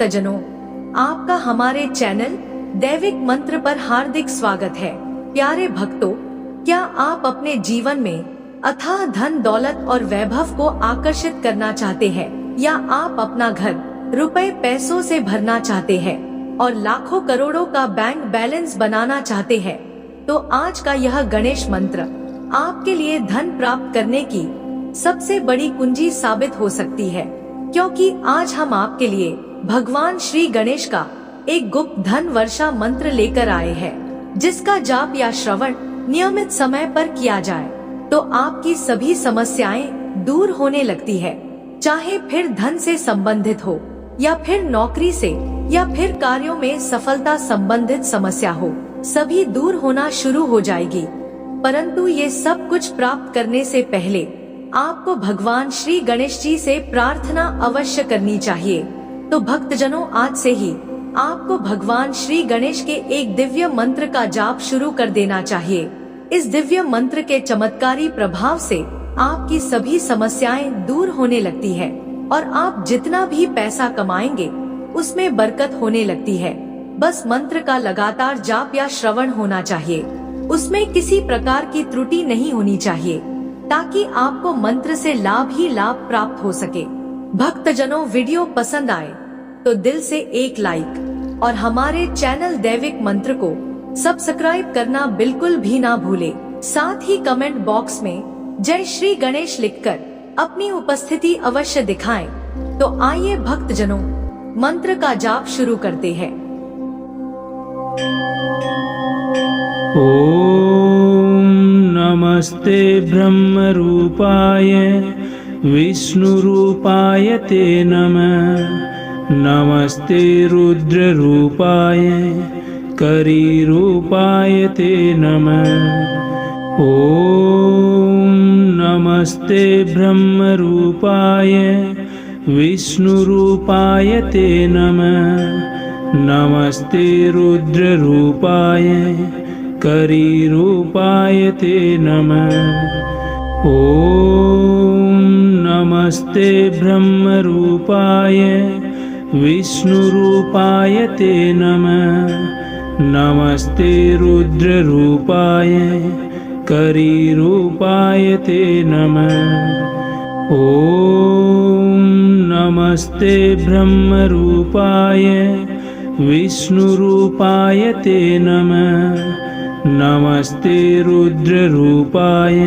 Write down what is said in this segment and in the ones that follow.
भक्तजनों, आपका हमारे चैनल दैविक मंत्र पर हार्दिक स्वागत है। प्यारे भक्तों, क्या आप अपने जीवन में अथाह धन दौलत और वैभव को आकर्षित करना चाहते हैं, या आप अपना घर रुपए पैसों से भरना चाहते हैं और लाखों करोड़ों का बैंक बैलेंस बनाना चाहते हैं? तो आज का यह गणेश मंत्र आपके लिए धन प्राप्त करने की सबसे बड़ी कुंजी साबित हो सकती है, क्योंकि आज हम आपके लिए भगवान श्री गणेश का एक गुप्त धन वर्षा मंत्र लेकर आए हैं, जिसका जाप या श्रवण नियमित समय पर किया जाए तो आपकी सभी समस्याएं दूर होने लगती है। चाहे फिर धन से संबंधित हो, या फिर नौकरी से, या फिर कार्यों में सफलता संबंधित समस्या हो, सभी दूर होना शुरू हो जाएगी। परंतु ये सब कुछ प्राप्त करने से पहले आपको भगवान श्री गणेश जी से प्रार्थना अवश्य करनी चाहिए। तो भक्तजनों, आज से ही आपको भगवान श्री गणेश के एक दिव्य मंत्र का जाप शुरू कर देना चाहिए। इस दिव्य मंत्र के चमत्कारी प्रभाव से आपकी सभी समस्याएं दूर होने लगती है और आप जितना भी पैसा कमाएंगे उसमें बरकत होने लगती है। बस मंत्र का लगातार जाप या श्रवण होना चाहिए, उसमें किसी प्रकार की त्रुटि नहीं होनी चाहिए, ताकि आपको मंत्र से लाभ ही लाभ प्राप्त हो सके। भक्तजनों, वीडियो पसंद आए तो दिल से एक लाइक और हमारे चैनल दैविक मंत्र को सब्सक्राइब करना बिल्कुल भी ना भूले। साथ ही कमेंट बॉक्स में जय श्री गणेश लिखकर अपनी उपस्थिति अवश्य दिखाएं। तो आइए भक्तजनों, मंत्र का जाप शुरू करते हैं। ओम नमस्ते ब्रह्मरूपाय विष्णुरूपाय ते नमः। नमस्ते रुद्ररूपाय करीरूपाय ते नमः। ओम नमस्ते ब्रह्मरूपाय विष्णुरूपाय ते नमः। नमस्ते रुद्ररूपाय करीरूपाय ते नमः। ओम नमस्ते ब्रह्मरूपाय विष्णुरूपाय ते नमः। नमस्ते रुद्ररूपाय करीरूपाय ते नमः। ओम नमस्ते ब्रह्मरूपाय विष्णुरूपाय ते नमः। नमस्ते रुद्ररूपाय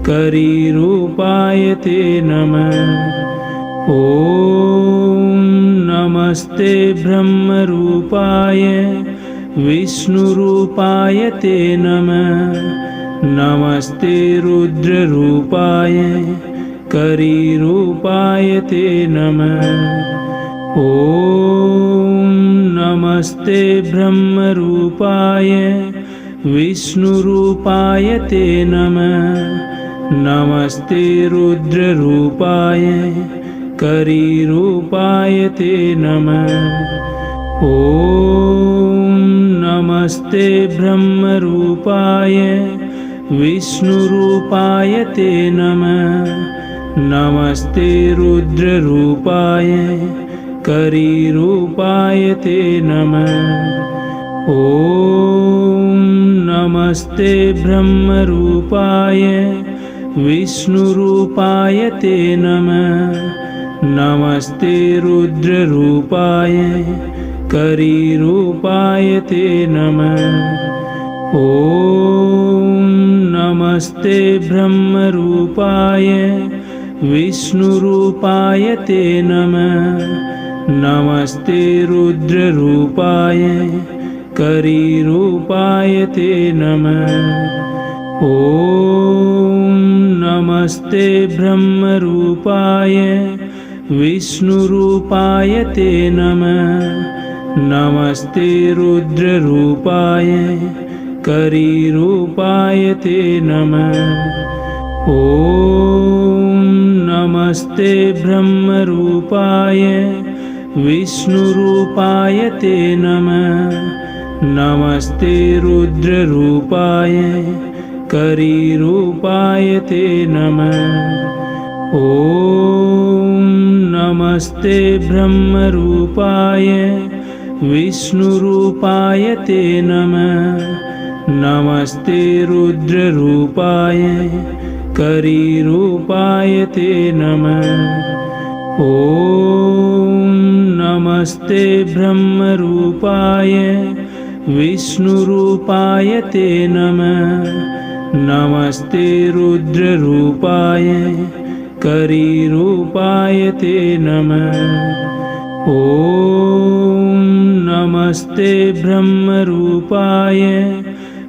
करीरूपाय ते नमः। ओम नमस्ते ब्रह्मरूपाय विष्णुरूपाय ते नमः। नमस्ते रुद्ररूपाय करीरूपाय ते नमः। ओम नमस्ते ब्रह्मरूपाय विष्णुरूपाय ते नमः। नमस्ते रुद्ररूपाय करीरूपाय ते नमः। ओम नमस्ते ब्रह्मरूपाय विष्णुरूपाय ते नमः। नमस्ते रुद्ररूपाय करीरूपाय ते नमः। ओम नमस्ते ब्रह्मरूपाय विष्णुरूपाय ते नमः। नमस्ते रुद्ररूपाय करीरूपाय ते नमः। ओम नमस्ते ब्रह्मरूपाय विष्णुरूपाय ते नमः। नमस्ते रुद्ररूपाय करीरूपाय ते नमः। ओम नमस्ते ब्रह्मरूपाय विष्णुरूपाय ते नमः। नमस्ते रुद्ररूपाय करीरूपाय ते नमः। ओम नमस्ते ब्रह्मरूपाय विष्णुरूपाय ते नमः। नमस्ते रुद्ररूपाय करीरूपाय ते नमः। ओम नमस्ते ब्रह्मरूपाय विष्णुरूपाय ते नमः। नमस्ते रुद्ररूपाय करीरूपाय ते नमः। ॐ नमस्ते ब्रह्मरूपाय विष्णुरूपाय ते नमः। नमस्ते रुद्ररूपाय करीरूपाय ते नमः। ॐ नमस्ते ब्रह्मरूपाय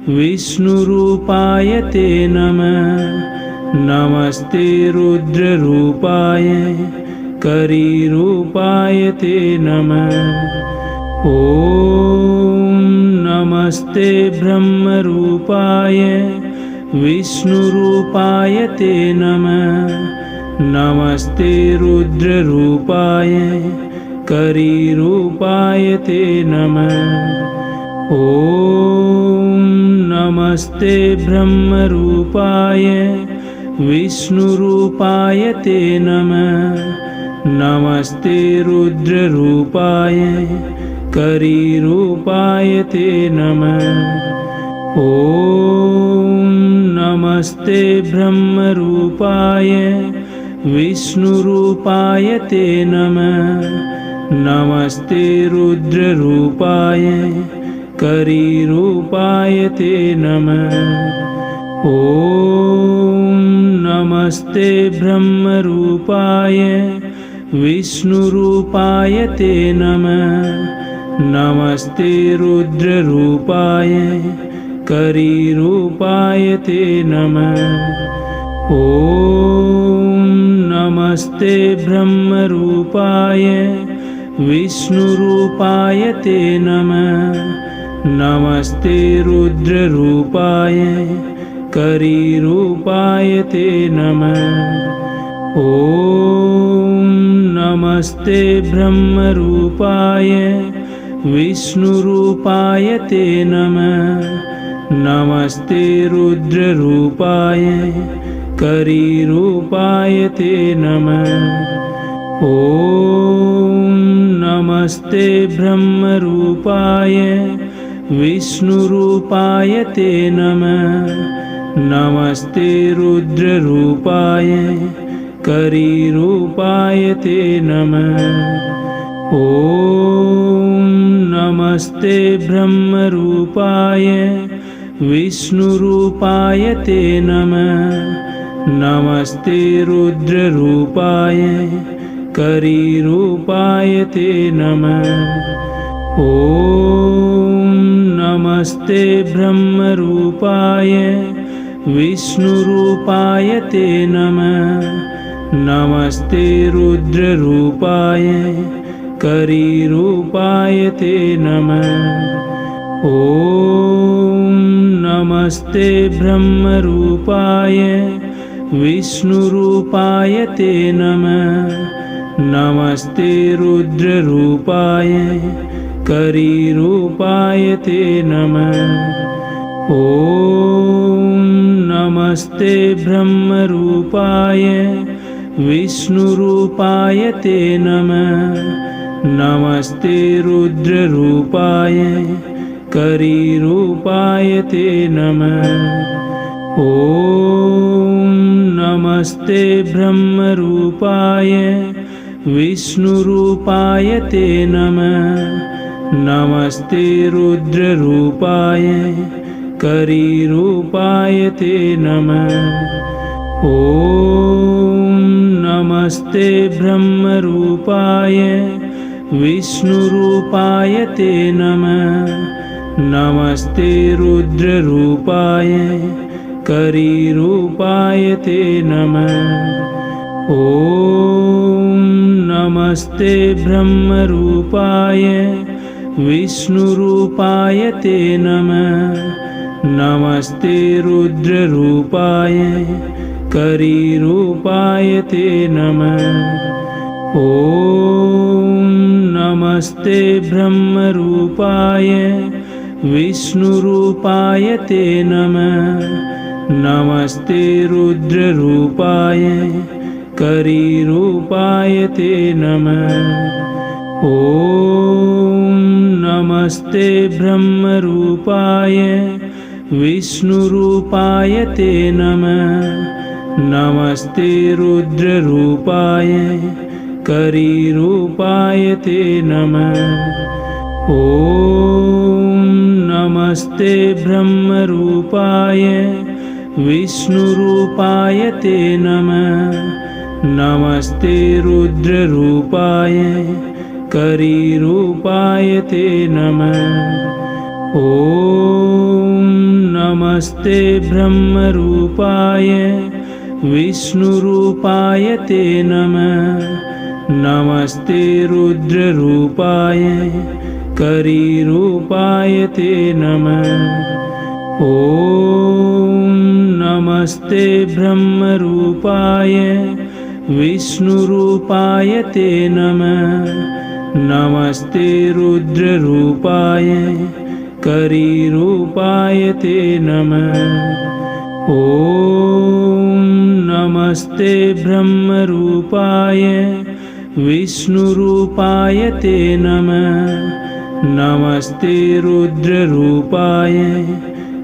विष्णुरूपाय ते नमः। नमस्ते रुद्ररूपाय करीरूपाय ते नमः। ॐ नमस्ते ब्रह्मरूपाय विष्णुरूपाय ते नमः। नमस्ते रुद्ररूपाय करीरूपाय ते नमः। ॐ नमस्ते ब्रह्मरूपाय विष्णुरूपाय ते नमः। नमस्ते रुद्ररूपाय करीरूपाय ते नमः। ॐ नमस्ते ब्रह्मरूपाय विष्णुरूपाय ते नमः। नमस्ते रुद्ररूपाय करीरूपाय ते नमः। ॐ नमस्ते ब्रह्मरूपाय विष्णुरूपाय ते नमः। नमस्ते रुद्ररूपाय करीरूपाय ते नमः। ॐ नमस्ते ब्रह्मरूपाय विष्णुरूपाय ते नमः। नमस्ते रुद्ररूपाय करीरूपाय ते नमः। ॐ नमस्ते ब्रह्मरूपाय विष्णुरूपाय ते नमः। नमस्ते रुद्ररूपाय करीरूपाय ते नमः। ॐ नमस्ते ब्रह्मरूपाय विष्णुरूपाय ते नमः। नमस्ते रुद्ररूपाय करीरूपाय ते नमः। ॐ नमस्ते ब्रह्मरूपाय विष्णुरूपाय ते नमः। नमस्ते रुद्ररूपाय करीरूपाय ते नमः। ॐ नमस्ते ब्रह्मरूपाय विष्णुरूपाय ते नमः। नमस्ते रुद्ररूपाय करीरूपाय ते नमः। ॐ नमस्ते ब्रह्मरूपाय विष्णुरूपाय ते नमः। नमस्ते रुद्ररूपाय करीरूपाय ते नमः। ॐ नमस्ते ब्रह्मरूपाय विष्णुरूपाय ते नमः। नमस्ते रुद्ररूपाय करीरूपाय ते नमः। ॐ नमस्ते ब्रह्मरूपाय विष्णुरूपाय ते नमः। नमस्ते रुद्ररूपाय करीरूपाय ते नमः। ॐ नमस्ते ब्रह्मरूपाय विष्णुरूपाय ते नमः। नमस्ते रुद्ररूपाय करीरूपाय ते नमः। ॐ नमस्ते ब्रह्मरूपाय विष्णुरूपाय ते नमः। नमस्ते रुद्ररूपाय करीरूपाय ते नमः। ॐ नमस्ते ब्रह्मरूपाय विष्णुरूपाय ते नमः। नमस्ते रुद्ररूपाय करीरूपाय ते नमः। ॐ नमस्ते ब्रह्मरूपाय विष्णुरूपाय ते नमः। नमस्ते रुद्ररूपाय करीरूपाय ते नमः। ॐ नमस्ते ब्रह्मरूपाय विष्णुरूपाय ते नमः। नमस्ते रुद्ररूपाय करीरूपाय ते नमः। ॐ नमस्ते ब्रह्मरूपाय विष्णुरूपाय ते नमः। नमस्ते रुद्ररूपाय करीरूपाय ते नमः। ॐ नमस्ते ब्रह्मरूपाय विष्णुरूपाय ते नमः। नमस्ते रुद्ररूपाय करीरूपाय ते नमः। ॐ नमस्ते ब्रह्मरूपाय विष्णुरूपाय ते नमः। नमस्ते रुद्ररूपाय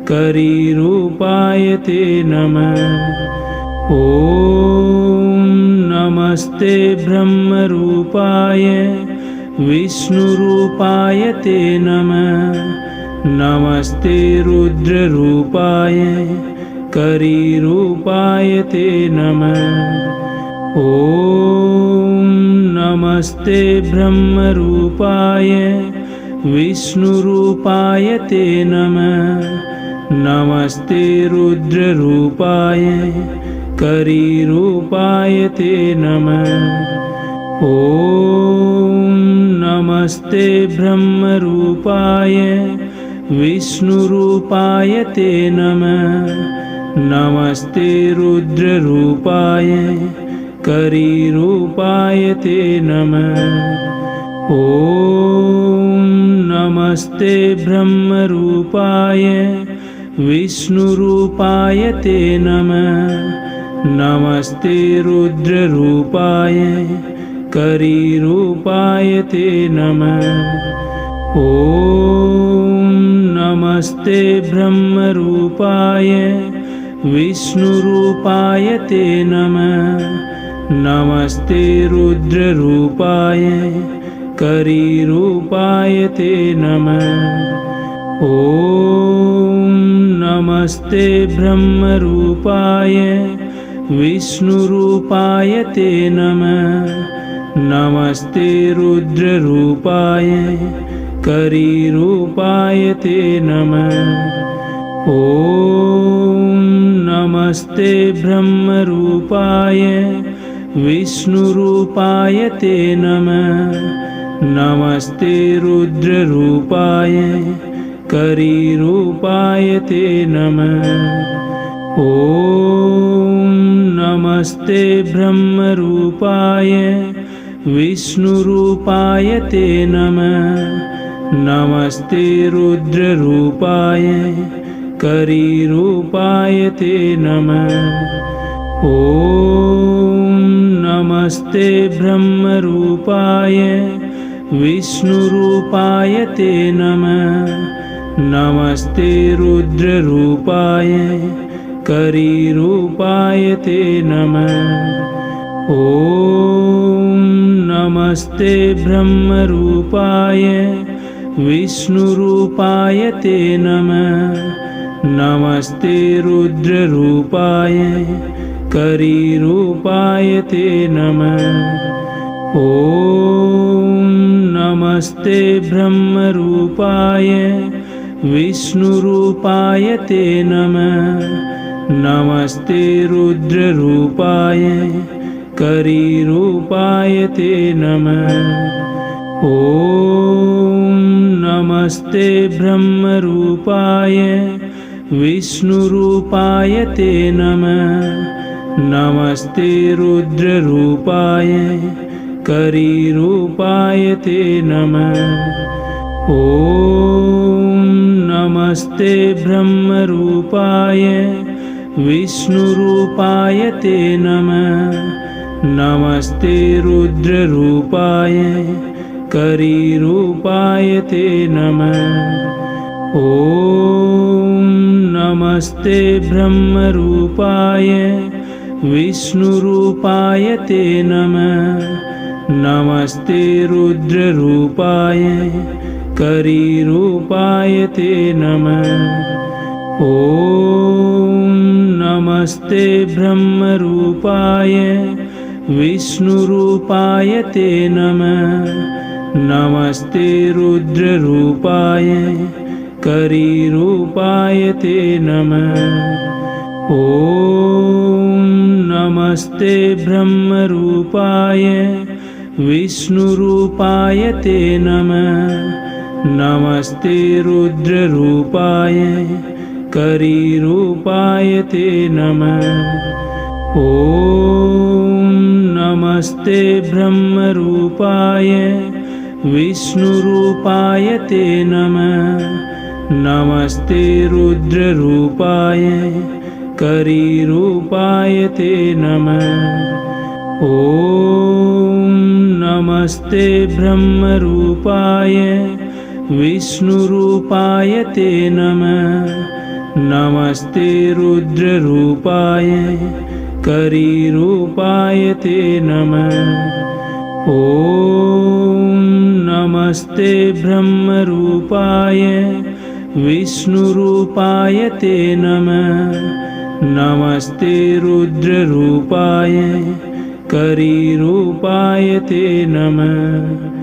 करीरूपाय ते नमः। ॐ नमस्ते ब्रह्मरूपाय विष्णुरूपाय ते नमः। नमस्ते रुद्ररूपाय करीरूपाय ते नमः। ॐ नमस्ते ब्रह्मरूपाय विष्णुरूपाय ते नमः। नमस्ते रुद्ररूपाय करीरूपाय ते नमः। ॐ नमस्ते ब्रह्मरूपाय विष्णुरूपाय ते नमः। नमस्ते रुद्ररूपाय करीरूपाय ते नमः। ॐ नमस्ते ब्रह्मरूपाय विष्णुरूपाय ते नमः। नमस्ते रुद्ररूपाय करीरूपाय ते नमः। ॐ नमस्ते ब्रह्मरूपाय विष्णुरूपाय ते नमः। नमस्ते रुद्ररूपाय करीरूपाय ते नमः। ॐ नमस्ते ब्रह्मरूपाय विष्णुरूपाय ते नमः। नमस्ते रुद्ररूपाय करीरूपाय ते नमः। ॐ नमस्ते ब्रह्मरूपाय विष्णुरूपाय ते नमः। नमस्ते रुद्ररूपाय करीरूपाय ते नमः। ॐ नमस्ते ब्रह्मरूपाय विष्णुरूपाय ते नमः। नमस्ते रुद्ररूपाय करीरूपाय ते नमः। ॐ नमस्ते ब्रह्मरूपाय विष्णुरूपाय ते नमः। नमस्ते रुद्ररूपाय करीरूपाय ते नमः। ॐ नमस्ते ब्रह्मरूपाय विष्णुरूपाय ते नमः। नमस्ते रुद्ररूपाय करीरूपाय ते नमः। ॐ नमस्ते ब्रह्मरूपाय विष्णुरूपाय ते नमः। नमस्ते रुद्ररूपाय करीरूपाय ते नमः। ॐ नमस्ते ब्रह्मरूपाय विष्णुरूपाय ते नमः। नमस्ते रुद्ररूपाय करीरूपाय ते नमः। ॐ नमस्ते ब्रह्मरूपाय विष्णुरूपाय ते नमः। नमस्ते रुद्ररूपाय करीरूपाय ते नमः। ॐ नमस्ते ब्रह्मरूपाय विष्णुरूपाय ते नमः। नमस्ते रुद्ररूपाय करीरूपाय ते नमः। ॐ नमस्ते ब्रह्मरूपाय विष्णुरूपाय ते नमः। नमस्ते रुद्ररूपाय करीरूपाय ते नमः। ॐ नमस्ते ब्रह्मरूपाय विष्णुरूपाय ते नमः। नमस्ते रुद्ररूपाय करीरूपाय ते नमः। ॐ नमस्ते ब्रह्मरूपाय विष्णुरूपाय ते नमः। नमस्ते रुद्ररूपाय करीरूपाय ते नमः। ॐ नमस्ते ब्रह्मरूपाय विष्णुरूपाय ते नमः। नमस्ते रुद्ररूपाय करीरूपाय ते नमः। ॐ नमस्ते ब्रह्मरूपाय विष्णुरूपाय ते नमः। नमस्ते रुद्ररूपाय करीरूपाय ते नमः।